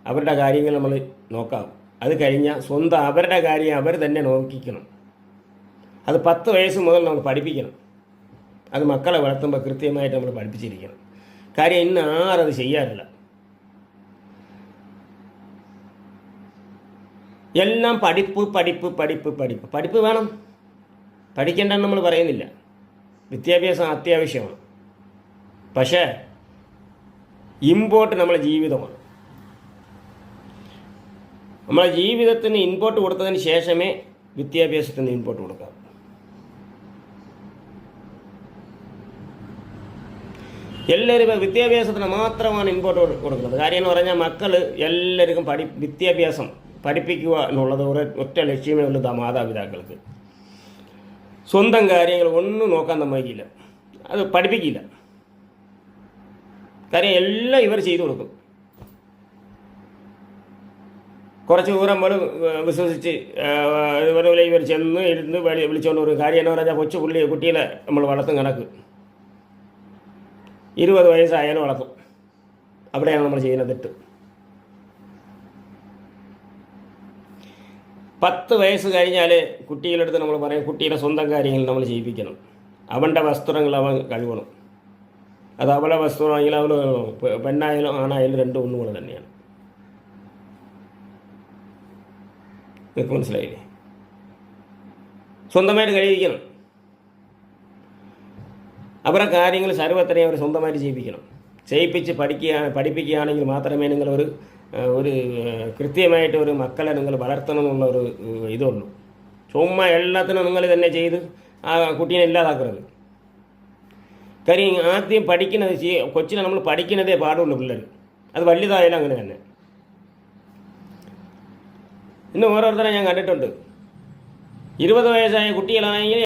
അവരുടെ കാര്യങ്ങൾ നമ്മൾ നോക്കാം. അത് കഴിഞ്ഞാൽ സ്വന്തം അവരുടെ കാര്യം അവർ തന്നെ നോക്കിക്കണം. അത് 10 വയസ്സ് മുതൽ നമ്മൾ പഠിപ്പിക്കണം. അത് മക്കളെ വളർത്തുമ്പോൾ കൃത്യമായിട്ട് നമ്മൾ പഠിപ്പിച്ചിരിക്കണം. കാര്യം ഇന്ന് ആരത് ചെയ്യാറില്ല. എല്ലാം പഠിപ്പ് പഠിപ്പ് പഠിപ്പ് പഠിപ്പ് പഠിപ്പ് വേണം, പഠിക്കേണ്ടെന്ന് നമ്മൾ പറയുന്നില്ല. വിദ്യാഭ്യാസം അത്യാവശ്യമാണ്. പക്ഷേ ഇമ്പോർട്ട് നമ്മളെ ജീവിതമാണ്. നമ്മളെ ജീവിതത്തിന് ഇമ്പോർട്ട് കൊടുത്തതിന് ശേഷമേ വിദ്യാഭ്യാസത്തിന് ഇമ്പോർട്ട് കൊടുക്കാം. എല്ലാവരും വിദ്യാഭ്യാസത്തിന് മാത്രമാണ് ഇമ്പോർട്ട് കൊടുക്കുന്നത്. കാര്യം എന്ന് പറഞ്ഞാൽ മക്കൾ എല്ലാവർക്കും വിദ്യാഭ്യാസം പഠിപ്പിക്കുക എന്നുള്ളത് ഒറ്റ ലക്ഷ്യമേ ഉള്ളൂ മാതാപിതാക്കൾക്ക്. സ്വന്തം കാര്യങ്ങൾ ഒന്നും നോക്കാൻ സമ്മതിക്കില്ല, അത് പഠിപ്പിക്കില്ല. കാര്യം എല്ലാം ഇവർ ചെയ്തു കൊടുക്കും. കുറച്ച് ദൂരം പോലും വിശ്വസിച്ച് ഇവരെ ഇവർ ചെന്ന് ഇരുന്ന് വിളിച്ചുകൊണ്ട് വരും. കാര്യം എന്ന് പറഞ്ഞാൽ കുട്ടികളെ നമ്മൾ വളർത്തും കണക്ക് 20 വയസ്സായാലും വളർത്തും. അവിടെയാണ് നമ്മൾ ചെയ്യുന്ന തെറ്റ്. 10 വയസ്സ് കഴിഞ്ഞാൽ കുട്ടികളെടുത്ത് നമ്മൾ പറയും കുട്ടിയുടെ സ്വന്തം കാര്യങ്ങൾ നമ്മൾ ചെയ്യിപ്പിക്കണം. അവൻ്റെ വസ്ത്രങ്ങൾ അവൻ കഴുകണം. അത് അവളെ വസ്ത്രമാണെങ്കിലും അവൾ പെണ്ണായാലും ആണായാലും രണ്ടും ഒന്നുപോലെ തന്നെയാണ്. നിങ്ങൾക്ക് മനസ്സിലായില്ലേ? സ്വന്തമായിട്ട് കഴിയിക്കണം. അവരുടെ കാര്യങ്ങൾ സർവ്വത്രയും അവർ സ്വന്തമായിട്ട് ചെയ്യിപ്പിക്കണം. ചെയ്യിപ്പിച്ച് പഠിപ്പിക്കുകയാണെങ്കിൽ മാത്രമേ നിങ്ങൾ ഒരു കൃത്യമായിട്ട് ഒരു മക്കളെ നിങ്ങൾ വളർത്തണം എന്നുള്ള ഒരു ഇതുള്ളൂ. ചുമ്മാ എല്ലാത്തിനും നിങ്ങൾ തന്നെ ചെയ്ത് ആ കുട്ടീനെ ഇല്ലാതാക്കരുത്. കാര്യം ആദ്യം പഠിക്കുന്നത് കൊച്ചിനെ നമ്മൾ പഠിക്കുന്നതേ പാടുള്ളൂ പിള്ളേർ. അത് വലുതായാലും അങ്ങനെ തന്നെ. ഇന്ന് ഓരോരുത്തരെ ഞാൻ കണ്ടിട്ടുണ്ട്. 20 വയസ്സായ കുട്ടികളാണെങ്കിൽ